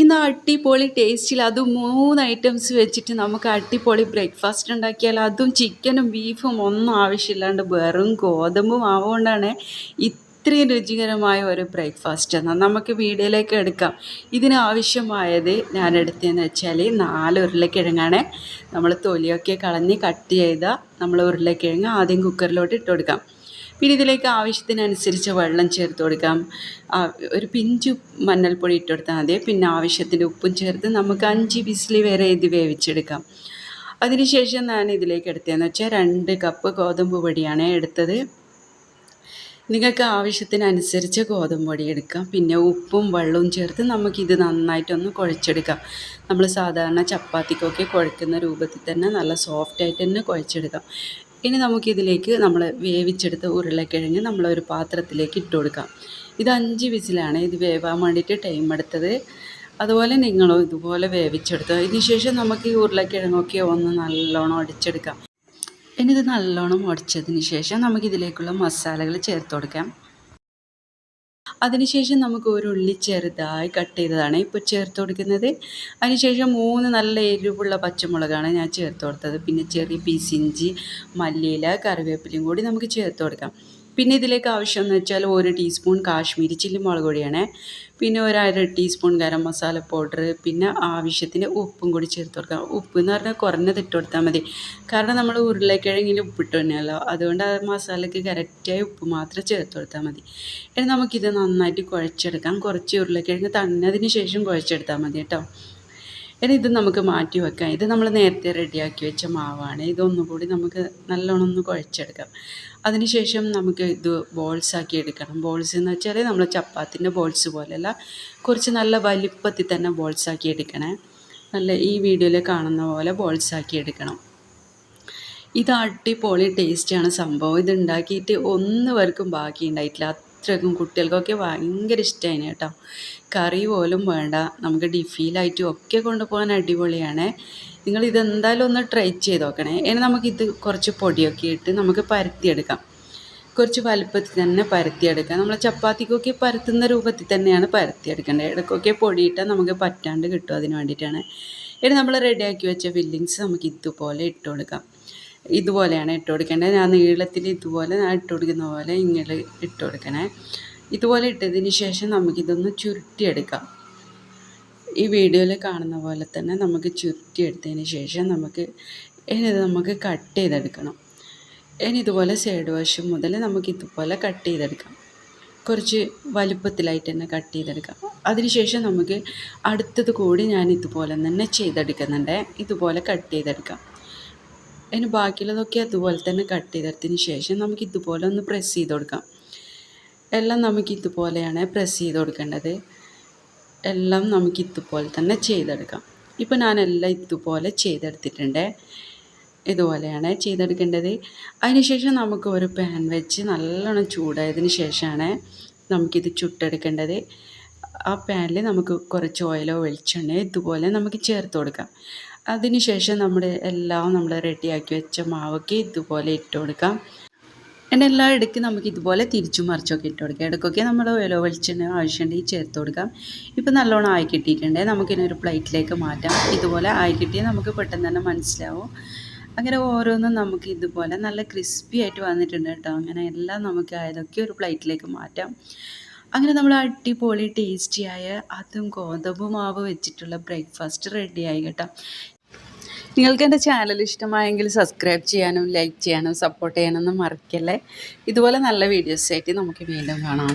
ഇന്ന് അടിപൊളി ടേസ്റ്റിൽ അതും 3 ഐറ്റംസ് വെച്ചിട്ട് നമുക്ക് അടിപൊളി ബ്രേക്ക്ഫാസ്റ്റ് ഉണ്ടാക്കിയാൽ അതും ചിക്കനും ബീഫും ഒന്നും ആവശ്യമില്ലാണ്ട് വെറും ഗോതമ്പ് മാവ് കൊണ്ടാണ് ഇത്രയും രുചികരമായ ഒരു ബ്രേക്ക്ഫാസ്റ്റ്. എന്നാൽ നമുക്ക് വീഡിയോയിലേക്ക് എടുക്കാം. ഇതിനാവശ്യമായത് ഞാൻ എടുത്തതെന്ന് വെച്ചാൽ 4 ഉരുളക്കിഴങ്ങാണ്. നമ്മൾ തൊലിയൊക്കെ കളഞ്ഞ് കട്ട് ചെയ്ത നമ്മൾ ഉരുളക്കിഴങ്ങ് ആദ്യം കുക്കറിലോട്ട് ഇട്ട് കൊടുക്കാം. പിന്നെ ഇതിലേക്ക് ആവശ്യത്തിനനുസരിച്ച് വെള്ളം ചേർത്ത് കൊടുക്കാം. ഒരു പിഞ്ച് മഞ്ഞൾപ്പൊടി ഇട്ട് കൊടുത്താൽ മതി. പിന്നെ ആവശ്യത്തിന് ഉപ്പും ചേർത്ത് നമുക്ക് 5 വിസിൽ വരെ ഇത് വേവിച്ചെടുക്കാം. അതിനുശേഷം ഞാൻ ഇതിലേക്ക് എടുത്തതെന്ന് വെച്ചാൽ 2 കപ്പ് ഗോതമ്പ് പൊടിയാണ് എടുത്തത്. നിങ്ങൾക്ക് ആവശ്യത്തിനനുസരിച്ച് ഗോതമ്പ് പൊടി എടുക്കാം. പിന്നെ ഉപ്പും വെള്ളവും ചേർത്ത് നമുക്കിത് നന്നായിട്ടൊന്ന് കുഴച്ചെടുക്കാം. നമ്മൾ സാധാരണ ചപ്പാത്തിക്കൊക്കെ കുഴക്കുന്ന രൂപത്തിൽ തന്നെ നല്ല സോഫ്റ്റായിട്ട് തന്നെ കുഴച്ചെടുക്കാം. ഇനി നമുക്കിതിലേക്ക് നമ്മൾ വേവിച്ചെടുത്ത ഉരുളക്കിഴങ്ങ് നമ്മളൊരു പാത്രത്തിലേക്ക് ഇട്ട് കൊടുക്കാം. ഇത് 5 വിസിലാണ് ഇത് വേവാൻ വേണ്ടിയിട്ട് ടൈം എടുത്തത്. അതുപോലെ നിങ്ങളും ഇതുപോലെ വേവിച്ചെടുത്തോ. ഇതിന് ശേഷം നമുക്ക് ഈ ഉരുളക്കിഴങ്ങൊക്കെ ഒന്ന് നല്ലോണം അടിച്ചെടുക്കാം. ഇനി ഇത് നല്ലോണം ഉടച്ചതിന് ശേഷം നമുക്കിതിലേക്കുള്ള മസാലകൾ ചേർത്ത് കൊടുക്കാം. അതിനുശേഷം നമുക്ക് ഒരു ഉള്ളി ചെറുതായി കട്ട് ചെയ്തതാണ് ഇപ്പോൾ ചേർത്ത് കൊടുക്കുന്നത്. അതിനുശേഷം 3 നല്ല എരിവുള്ള പച്ചമുളകാണ് ഞാൻ ചേർത്ത് കൊടുത്തത്. പിന്നെ ചെറിയ പീസ് ഇഞ്ചി, മല്ലിയില, കറിവേപ്പിലയും കൂടി നമുക്ക് ചേർത്ത് കൊടുക്കാം. പിന്നെ ഇതിലേക്ക് ആവശ്യമെന്ന് വെച്ചാൽ 1 ടീസ്പൂൺ കാശ്മീരി ചില്ലി മുളക് പൊടിയാണ്. പിന്നെ 1/2 ടീസ്പൂൺ ഗരം മസാല പൗഡർ, പിന്നെ ആവശ്യത്തിന് ഉപ്പും കൂടി ചേർത്ത് കൊടുക്കാം. ഉപ്പ് എന്ന് പറഞ്ഞാൽ കുറഞ്ഞത് ഇട്ട് കൊടുത്താൽ മതി. കാരണം നമ്മൾ ഉരുളക്കിഴങ്ങിൽ ഉപ്പിട്ട് തന്നെയല്ലോ, അതുകൊണ്ട് ആ മസാലയ്ക്ക് കറക്റ്റായി ഉപ്പ് മാത്രം ചേർത്ത് കൊടുത്താൽ മതി. ഇനി നമുക്കിത് നന്നായിട്ട് കുഴച്ചെടുക്കാം. കുറച്ച് ഉരുളക്കിഴങ്ങ് തന്നതിന് ശേഷം കുഴച്ചെടുത്താൽ മതി കേട്ടോ. ഇനി ഇത് നമുക്ക് മാറ്റി വെക്കാം. ഇത് നമ്മൾ നേരത്തെ റെഡിയാക്കി വെച്ച മാവാണ്. ഇതൊന്നുകൂടി നമുക്ക് നല്ലോണം ഒന്ന് കുഴച്ചെടുക്കാം. അതിനുശേഷം നമുക്ക് ഇത് ബോൾസാക്കി എടുക്കണം. ബോൾസ് എന്ന് വെച്ചാൽ നമ്മൾ ചപ്പാത്തിൻ്റെ ബോൾസ് പോലെയല്ല, കുറച്ച് നല്ല വലിപ്പത്തിൽ തന്നെ ബോൾസാക്കി എടുക്കണേ. നല്ല ഈ വീഡിയോയിൽ കാണുന്ന പോലെ ബോൾസാക്കി എടുക്കണം. ഇത് അടിപൊളി ടേസ്റ്റിയാണ് സംഭവം. ഇത് ഉണ്ടാക്കിയിട്ട് ഒന്നും പേർക്കും ബാക്കി ഉണ്ടായിട്ടില്ല. അത്രയ്ക്കും കുട്ടികൾക്കൊക്കെ ഭയങ്കര ഇഷ്ടമായിന് കേട്ടോ. കറി പോലും വേണ്ട, നമുക്ക് ഡിഫീലായിട്ടും ഒക്കെ കൊണ്ടുപോകാൻ അടിപൊളിയാണ്. നിങ്ങൾ ഇതെന്തായാലും ഒന്ന് ട്രൈ ചെയ്ത് നോക്കണേ. ഇനി നമുക്കിത് കുറച്ച് പൊടിയൊക്കെ ഇട്ട് നമുക്ക് പരത്തിയെടുക്കാം. കുറച്ച് വലുപ്പത്തിൽ തന്നെ പരത്തിയെടുക്കാം. നമ്മൾ ചപ്പാത്തിക്കൊക്കെ പരത്തുന്ന രൂപത്തിൽ തന്നെയാണ് പരത്തിയെടുക്കേണ്ടത്. ഇടയ്ക്കൊക്കെ പൊടിയിട്ടാൽ നമുക്ക് പറ്റാണ്ട് കിട്ടും, അതിന് വേണ്ടിയിട്ടാണ്. ഇനി നമ്മൾ റെഡിയാക്കി വെച്ച ഫില്ലിങ്സ് നമുക്ക് ഇതുപോലെ ഇട്ട് കൊടുക്കാം. ഇതുപോലെയാണ് ഇട്ട് കൊടുക്കേണ്ടത്. ഞാൻ നീളത്തിൽ ഇതുപോലെ ഞാൻ ഇട്ട് കൊടുക്കുന്ന പോലെ ഇങ്ങനെ ഇട്ട് കൊടുക്കണേ. ഇതുപോലെ ഇട്ടതിന് ശേഷം നമുക്കിതൊന്ന് ചുരുട്ടിയെടുക്കാം. ഈ വീഡിയോയിൽ കാണുന്ന പോലെ തന്നെ നമുക്ക് ചുരുട്ടിയെടുത്തതിന് ശേഷം ഇനി ഇത് നമുക്ക് കട്ട് ചെയ്തെടുക്കണം. ഇനി ഇതുപോലെ സൈഡ് വശം മുതൽ നമുക്ക് ഇതുപോലെ കട്ട് ചെയ്തെടുക്കാം. കുറച്ച് വലുപ്പത്തിലായിട്ട് തന്നെ കട്ട് ചെയ്തെടുക്കാം. അതിനുശേഷം നമുക്ക് അടുത്തത് കൂടി ഞാൻ ഇതുപോലെ തന്നെ ചെയ്തെടുക്കുന്നുണ്ട്. ഇതുപോലെ കട്ട് ചെയ്തെടുക്കാം. അതിന് ബാക്കിയുള്ളതൊക്കെ അതുപോലെ തന്നെ കട്ട് ചെയ്തെടുത്തതിന് ശേഷം നമുക്ക് ഇതുപോലെ ഒന്ന് പ്രസ് ചെയ്ത് കൊടുക്കാം. എല്ലാം നമുക്ക് ഇതുപോലെയാണ് പ്രസ് ചെയ്ത് കൊടുക്കേണ്ടത്. എല്ലാം നമുക്ക് ഇതുപോലെ തന്നെ ചെയ്തെടുക്കാം. ഇപ്പോൾ ഞാനെല്ലാം ഇതുപോലെ ചെയ്തെടുത്തിട്ടുണ്ട്. ഇതുപോലെയാണ് ചെയ്തെടുക്കേണ്ടത്. അതിനുശേഷം നമുക്ക് ഒരു പാൻ വെച്ച് നല്ലോണം ചൂടായതിന് ശേഷമാണ് നമുക്കിത് ചുട്ടെടുക്കേണ്ടത്. ആ പാനിൽ നമുക്ക് കുറച്ച് ഓയിലോ വെളിച്ചെണ്ണയോ ഇതുപോലെ നമുക്ക് ചേർത്ത് കൊടുക്കാം. അതിനുശേഷം നമ്മൾ റെഡിയാക്കി വെച്ച മാവൊക്കെ ഇതുപോലെ ഇട്ട് കൊടുക്കാം. എൻ്റെ എല്ലാ ഇടയ്ക്ക് നമുക്ക് ഇതുപോലെ തിരിച്ചും മറിച്ചൊക്കെ ഇട്ട് കൊടുക്കാം. ഇടയ്ക്കൊക്കെ നമ്മൾ ഓയിലോ വെളിച്ചെണ്ണ ആവശ്യമുണ്ടെങ്കിൽ ചേർത്ത് കൊടുക്കാം. ഇപ്പോൾ നല്ലോണം ആയി കിട്ടിയിട്ടുണ്ട്. നമുക്കിനൊരു പ്ലേറ്റിലേക്ക് മാറ്റാം. ഇതുപോലെ ആയി കിട്ടിയാൽ നമുക്ക് പെട്ടെന്ന് തന്നെ മനസ്സിലാവും. അങ്ങനെ ഓരോന്നും നമുക്ക് ഇതുപോലെ നല്ല ക്രിസ്പി ആയിട്ട് വന്നിട്ടുണ്ട് കേട്ടോ. അങ്ങനെ എല്ലാം നമുക്ക് അതൊക്കെ ഒരു പ്ലേറ്റിലേക്ക് മാറ്റാം. അങ്ങനെ നമ്മൾ അടിപൊളി ടേസ്റ്റിയായ അതും ഗോതമ്പ് മാവ് വെച്ചിട്ടുള്ള ബ്രേക്ക്ഫാസ്റ്റ് റെഡിയായി കേട്ടോ. നിങ്ങൾക്ക് എൻ്റെ ചാനൽ ഇഷ്ടമായെങ്കിൽ സബ്സ്ക്രൈബ് ചെയ്യാനും ലൈക്ക് ചെയ്യാനും സപ്പോർട്ട് ചെയ്യാനൊന്നും മറക്കല്ലേ. ഇതുപോലെ നല്ല വീഡിയോസായിട്ട് നമുക്ക് വീണ്ടും കാണാം.